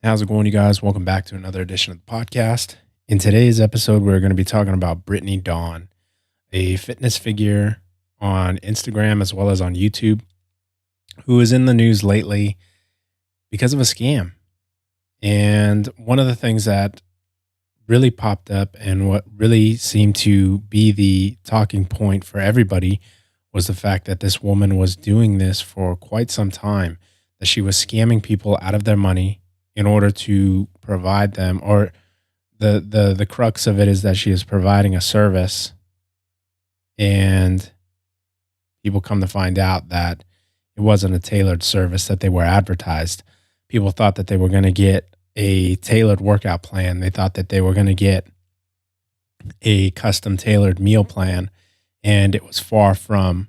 How's it going, you guys? Welcome back to another edition of the podcast. In today's episode, we're going to be talking about Brittany Dawn, a fitness figure on Instagram as well as on YouTube, who is in the news lately because of a scam. And one of the things that really popped up and what really seemed to be the talking point for everybody was the fact that this woman was doing this for quite some time, that she was scamming people out of their money in order to provide them, or the crux of it is that she is providing a service, and people come to find out that it wasn't a tailored service that they were advertised. People thought that they were going to get a tailored workout plan. They thought that they were going to get a custom tailored meal plan, and it was far from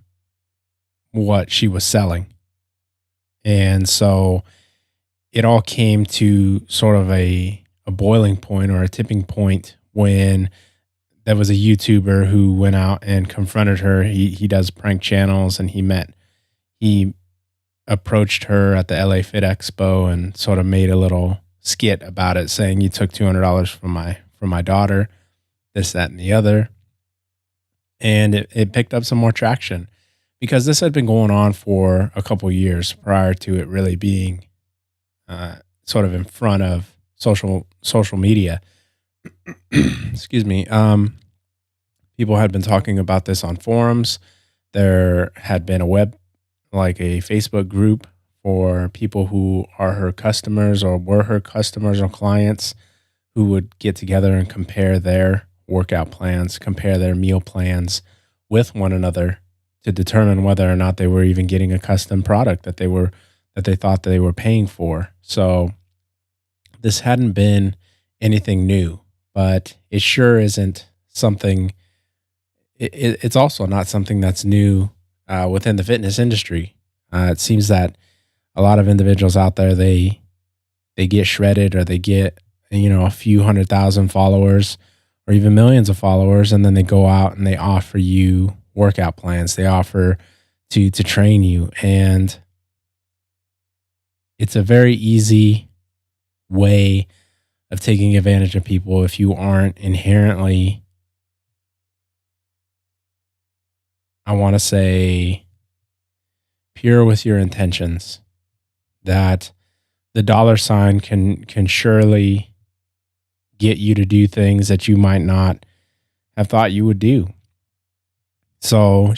what she was selling. And so it all came to sort of a boiling point or a tipping point when there was a YouTuber who went out and confronted her. He does prank channels, and he approached her at the LA Fit Expo and sort of made a little skit about it, saying, "You took $200 from my daughter, this, that, and the other." And it picked up some more traction because this had been going on for a couple years prior to it really being sort of in front of social media. Excuse me. People had been talking about this on forums. There had been a Facebook group for people who are her customers or were her customers or clients, who would get together and compare their workout plans, compare their meal plans with one another to determine whether or not they were even getting a custom product that they thought they were paying for. So this hadn't been anything new, but it sure isn't something. It's also not something that's new within the fitness industry. It seems that a lot of individuals out there, they get shredded, or they get a few 100,000 followers or even millions of followers, and then they go out and they offer you workout plans. They offer to train you, and it's a very easy way of taking advantage of people if you aren't inherently, I want to say, pure with your intentions. That the dollar sign can surely get you to do things that you might not have thought you would do. So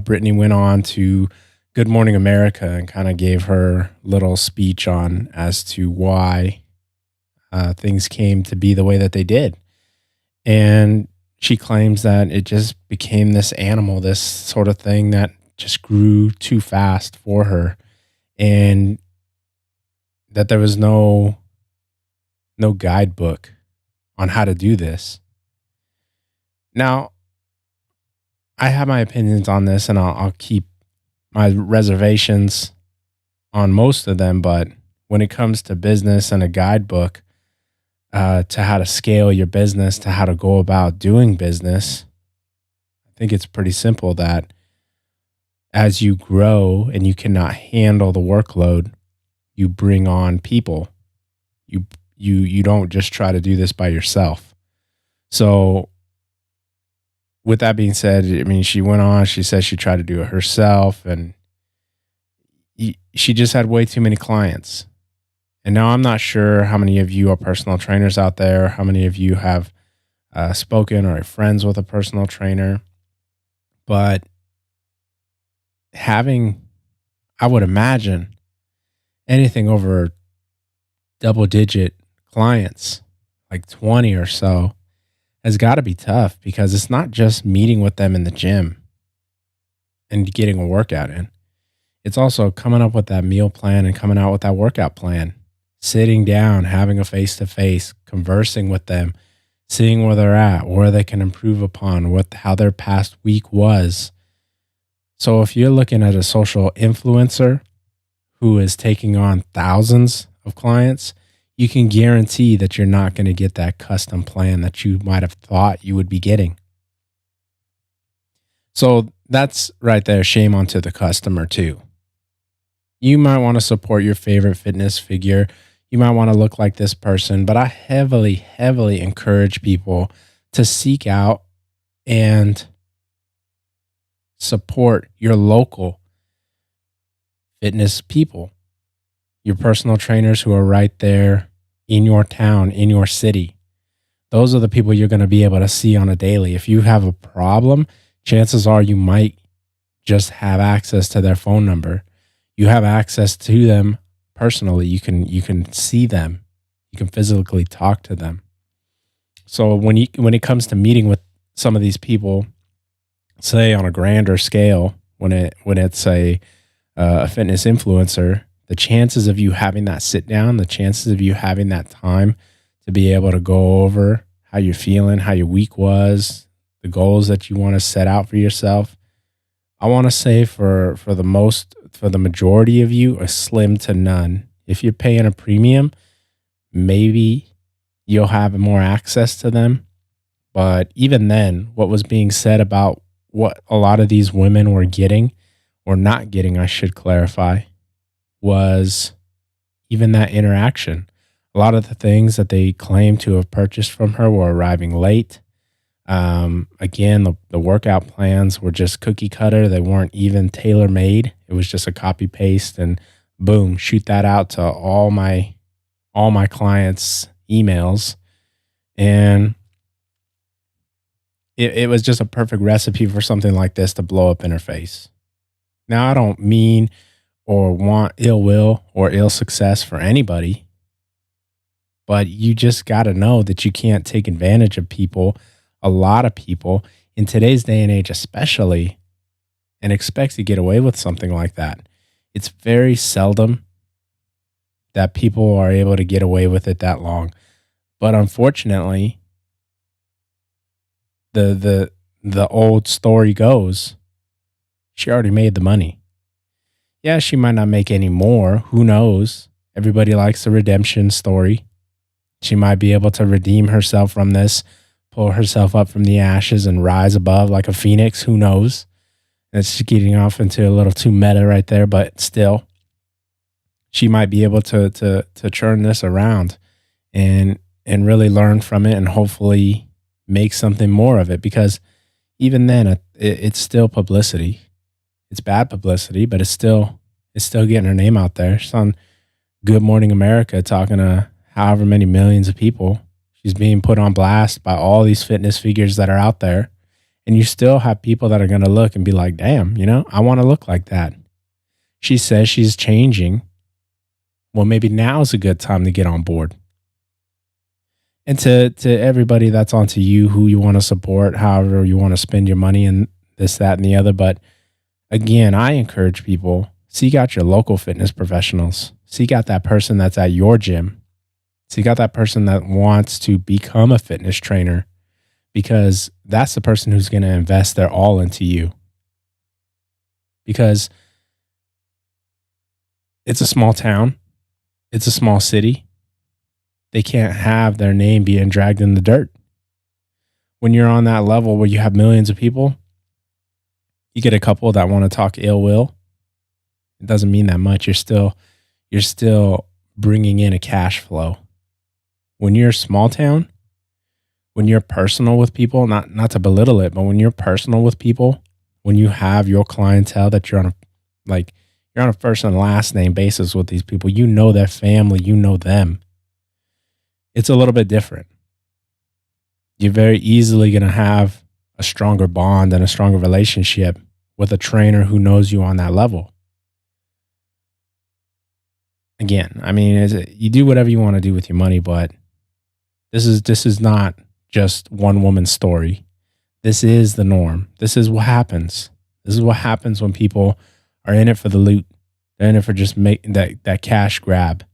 Brittany went on to Good Morning America and kind of gave her little speech on as to why things came to be the way that they did. And she claims that it just became this animal, this sort of thing that just grew too fast for her, and that there was no guidebook on how to do this. Now, I have my opinions on this, and I'll keep my reservations on most of them, but when it comes to business and a guidebook to how to scale your business, to how to go about doing business, I think it's pretty simple that as you grow and you cannot handle the workload, you bring on people. You don't just try to do this by yourself. So with that being said, I mean, she says she tried to do it herself, and she just had way too many clients. And now I'm not sure how many of you are personal trainers out there, how many of you have spoken or are friends with a personal trainer, but having, I would imagine, anything over double digit clients, like 20 or so, has got to be tough, because it's not just meeting with them in the gym and getting a workout in. It's also coming up with that meal plan and coming out with that workout plan, sitting down, having a face-to-face, conversing with them, seeing where they're at, where they can improve upon, how their past week was. So if you're looking at a social influencer who is taking on thousands of clients, you can guarantee that you're not going to get that custom plan that you might have thought you would be getting. So that's right there. Shame onto the customer too. You might want to support your favorite fitness figure. You might want to look like this person, but I heavily, heavily encourage people to seek out and support your local fitness people, your personal trainers who are right there in your town, in your city. Those are the people you're going to be able to see on a daily. If you have a problem, chances are you might just have access to their phone number. You have access to them personally. You can see them. You can physically talk to them. So when it comes to meeting with some of these people, say on a grander scale, when it's a fitness influencer, the chances of you having that sit down, the chances of you having that time to be able to go over how you're feeling, how your week was, the goals that you want to set out for yourself. I want to say for the majority of you, a slim to none. If you're paying a premium, maybe you'll have more access to them. But even then, what was being said about what a lot of these women were getting or not getting, I should clarify, was even that interaction. A lot of the things that they claimed to have purchased from her were arriving late. Again, the workout plans were just cookie cutter. They weren't even tailor made. It was just a copy paste and boom, shoot that out to all my clients' emails. And it was just a perfect recipe for something like this to blow up in her face. Now, I don't mean or want ill will or ill success for anybody, but you just got to know that you can't take advantage of people, a lot of people, in today's day and age especially, and expect to get away with something like that. It's very seldom that people are able to get away with it that long. But unfortunately, the old story goes, she already made the money. Yeah, she might not make any more. Who knows? Everybody likes the redemption story. She might be able to redeem herself from this, pull herself up from the ashes and rise above like a phoenix. Who knows? That's getting off into a little too meta right there, but still, she might be able to churn this around and really learn from it and hopefully make something more of it, because even then it's still publicity. It's bad publicity, but it's still getting her name out there. She's on Good Morning America talking to however many millions of people. She's being put on blast by all these fitness figures that are out there. And you still have people that are going to look and be like, damn, I want to look like that. She says she's changing. Well, maybe now's a good time to get on board. And to everybody that's onto you, who you want to support, however you want to spend your money and this, that, and the other. But again, I encourage people, seek out your local fitness professionals. Seek out that person that's at your gym. Seek out that person that wants to become a fitness trainer, because that's the person who's going to invest their all into you. Because it's a small town. It's a small city. They can't have their name being dragged in the dirt. When you're on that level where you have millions of people, you get a couple that want to talk ill will. It doesn't mean that much. You're still bringing in a cash flow. When you're small town, when you're personal with people, not to belittle it, but when you're personal with people, when you have your clientele that you're on a first and last name basis with these people, you know their family, you know them. It's a little bit different. You're very easily going to have a stronger bond and a stronger relationship with a trainer who knows you on that level. Again, I mean, you do whatever you want to do with your money, but this is not just one woman's story. This is the norm. This is what happens. This is what happens when people are in it for the loot. They're in it for just making that cash grab,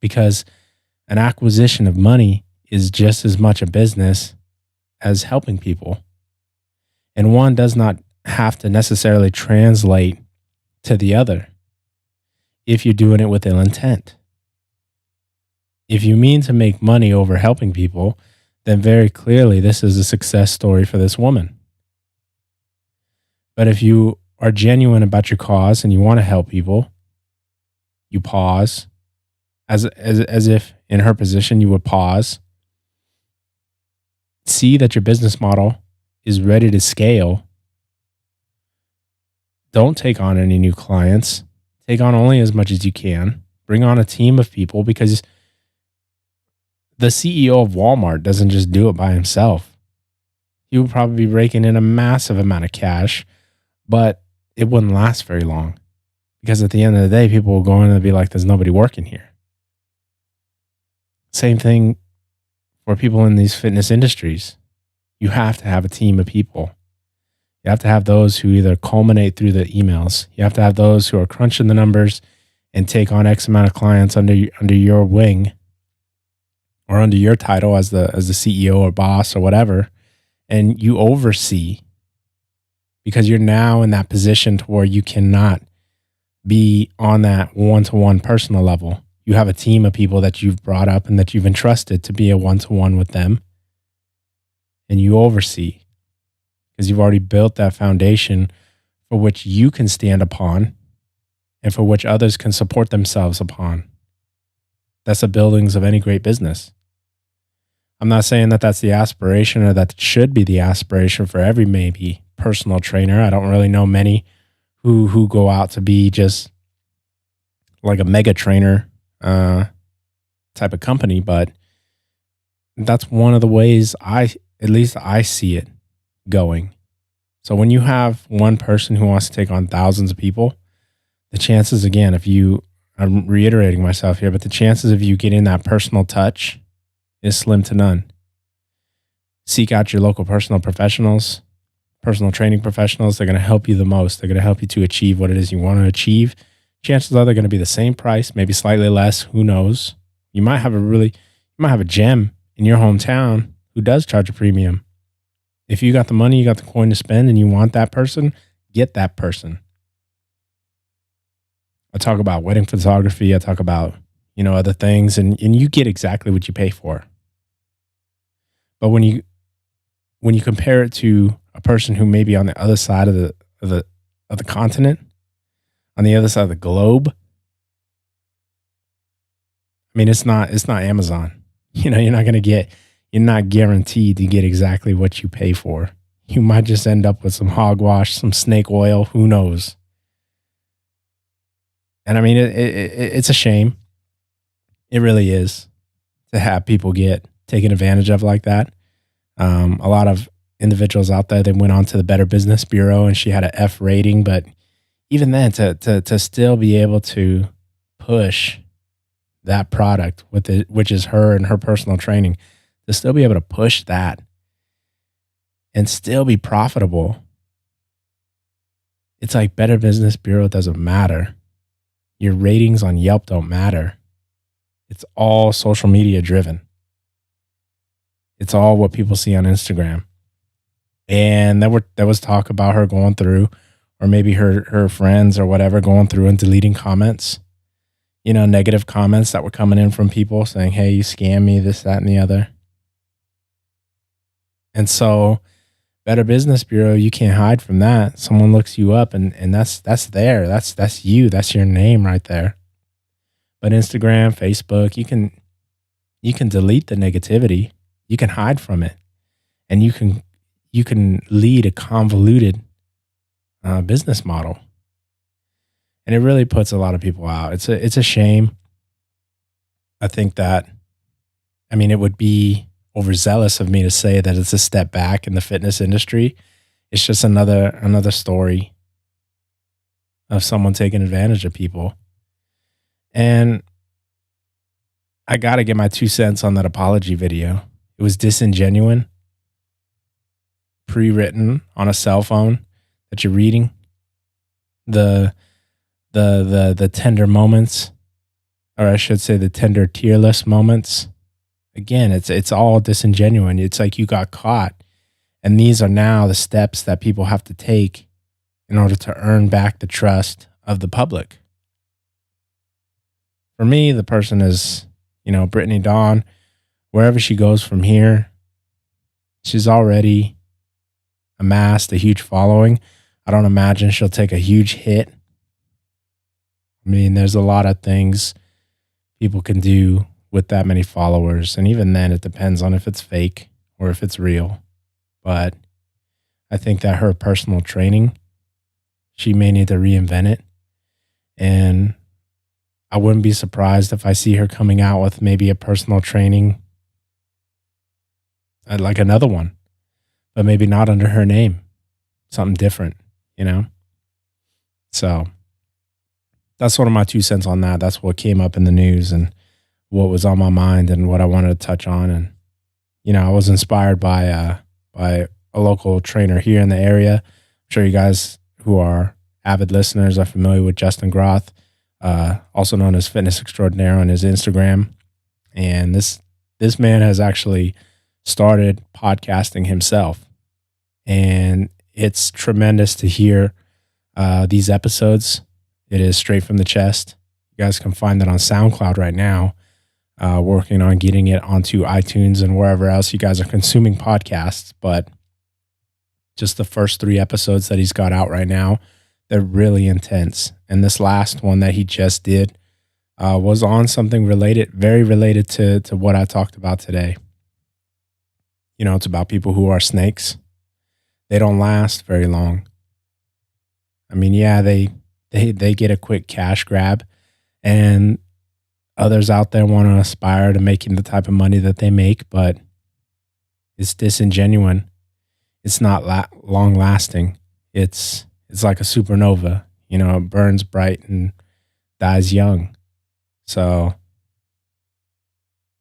because an acquisition of money is just as much a business as helping people. And one does not have to necessarily translate to the other if you're doing it with ill intent. If you mean to make money over helping people, then very clearly this is a success story for this woman. But if you are genuine about your cause and you want to help people, you pause, as if in her position you would pause, see that your business model is ready to scale. Don't take on any new clients. Take on only as much as you can. Bring on a team of people, because the CEO of Walmart doesn't just do it by himself. He would probably be raking in a massive amount of cash, but it wouldn't last very long, because at the end of the day, people will go in and be like, there's nobody working here. Same thing for people in these fitness industries. You have to have a team of people. You have to have those who either culminate through the emails. You have to have those who are crunching the numbers and take on X amount of clients under your wing, or under your title as the CEO or boss or whatever, and you oversee, because you're now in that position to where you cannot be on that one-to-one personal level. You have a team of people that you've brought up and that you've entrusted to be a one-to-one with them, and you oversee, because you've already built that foundation for which you can stand upon and for which others can support themselves upon. That's the buildings of any great business. I'm not saying that that's the aspiration, or that it should be the aspiration for every maybe personal trainer. I don't really know many who go out to be just like a mega trainer type of company, but that's one of the ways at least I see it going. So when you have one person who wants to take on thousands of people, the chances, again, I'm reiterating myself here, but the chances of you getting that personal touch is slim to none. Seek out your local personal professionals, personal training professionals. They're going to help you the most. They're going to help you to achieve what it is you want to achieve. Chances are they're going to be the same price, maybe slightly less. Who knows? You might have a gem in your hometown who does charge a premium. If you got the money, you got the coin to spend, and you want that person, get that person. I talk about wedding photography. I talk about, other things, and you get exactly what you pay for. But when you compare it to a person who may be on the other side of the continent, on the other side of the globe, I mean, it's not Amazon. You're not guaranteed to get exactly what you pay for. You might just end up with some hogwash, some snake oil, who knows? And I mean, it's a shame. It really is, to have people get taken advantage of like that. A lot of individuals out there, they went on to the Better Business Bureau, and she had an F rating, but even then, to still be able to push that product which is her and her personal training, to still be able to push that and still be profitable. It's like Better Business Bureau doesn't matter. Your ratings on Yelp don't matter. It's all social media driven. It's all what people see on Instagram. And there was talk about her going through, or maybe her friends or whatever, going through and deleting comments, negative comments that were coming in from people saying, hey, you scammed me, this, that, and the other. And so Better Business Bureau, you can't hide from that. Someone looks you up, and that's there. That's you. That's your name right there. But Instagram, Facebook, you can delete the negativity. You can hide from it, and you can lead a convoluted business model, and it really puts a lot of people out. It's a shame. I think that, it would be overzealous of me to say that it's a step back in the fitness industry. It's just another story of someone taking advantage of people. And I got to get my 2 cents on that apology video. It was disingenuous, pre-written on a cell phone that you're reading. The tender moments, or I should say the tender tearless moments. Again, it's all disingenuous. It's like you got caught. And these are now the steps that people have to take in order to earn back the trust of the public. For me, the person is, Brittany Dawn. Wherever she goes from here, she's already amassed a huge following. I don't imagine she'll take a huge hit. There's a lot of things people can do with that many followers. And even then, it depends on if it's fake or if it's real. But I think that her personal training, she may need to reinvent it. And I wouldn't be surprised if I see her coming out with maybe a personal training, like another one, but maybe not under her name, something different, you know? So that's one of my 2 cents on that. That's what came up in the news and what was on my mind and what I wanted to touch on. And, I was inspired by a local trainer here in the area. I'm sure you guys who are avid listeners are familiar with Justin Groth, also known as Fitness Extraordinaire on his Instagram. And this man has actually started podcasting himself. And it's tremendous to hear these episodes. It is straight from the chest. You guys can find that on SoundCloud right now. Working on getting it onto iTunes and wherever else you guys are consuming podcasts. But just the first 3 episodes that he's got out right now, they're really intense. And this last one that he just did was on something related, very related to what I talked about today. It's about people who are snakes. They don't last very long. I mean, yeah, they get a quick cash grab, and others out there want to aspire to making the type of money that they make, but it's disingenuous. It's not long lasting. It's like a supernova. It burns bright and dies young. So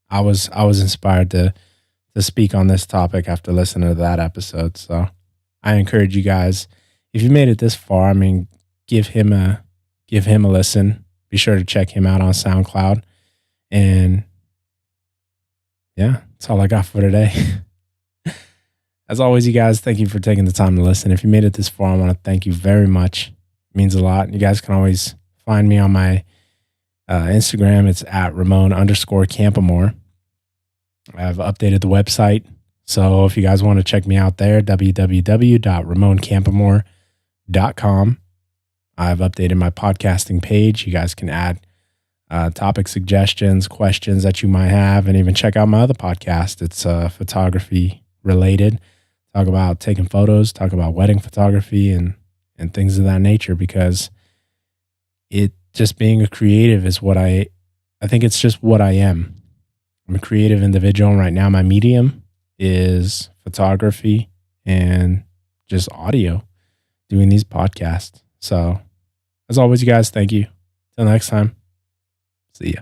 I was inspired to speak on this topic after listening to that episode. So I encourage you guys, if you made it this far, give him a listen. Be sure to check him out on SoundCloud. And yeah, that's all I got for today. As always, you guys, thank you for taking the time to listen. If you made it this far, I want to thank you very much. It means a lot. You guys can always find me on my Instagram. It's at Ramon_Campamore. I've updated the website. So if you guys want to check me out there, www.ramoncampamore.com. I've updated my podcasting page. You guys can add topic suggestions, questions that you might have, and even check out my other podcast. It's photography related. Talk about taking photos, talk about wedding photography and things of that nature, because it just being a creative is what I think it's just what I am. I'm a creative individual, and right now my medium is photography and just audio, doing these podcasts. So as always, you guys, thank you. Till next time. See ya.